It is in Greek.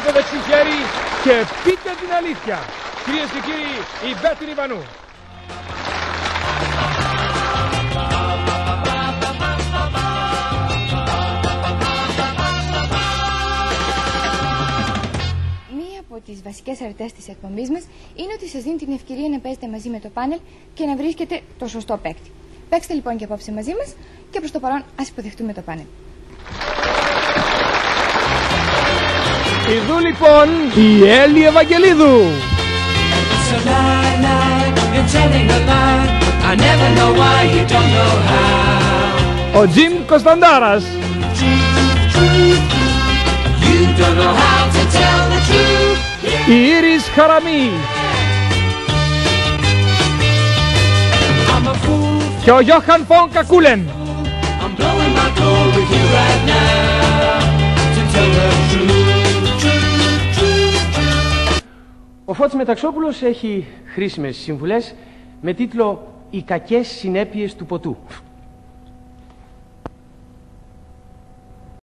το δεξί χέρι και πείτε την αλήθεια. Κυρίες και κύριοι, η Μπέτιν Ιβανού. Μία από τις βασικές αρετές της εκπομπής μας είναι ότι σας δίνει την ευκαιρία να παίζετε μαζί με το πάνελ και να βρίσκετε το σωστό παίκτη. Παίξτε λοιπόν και απόψε μαζί μας και προς το παρόν ας υποδεχτούμε το πάνελ. Ιδού λοιπόν η Έλλη Ευαγγελίδου. Ο Τζιμ Κωνσταντάρας. Η Ήρης Χαραμή. Και ο Γιώχαν Φον Κακούλεν. Ο Φώτης Μεταξόπουλος έχει χρήσιμες συμβουλές με τίτλο «Οι κακές συνέπειες του ποτού».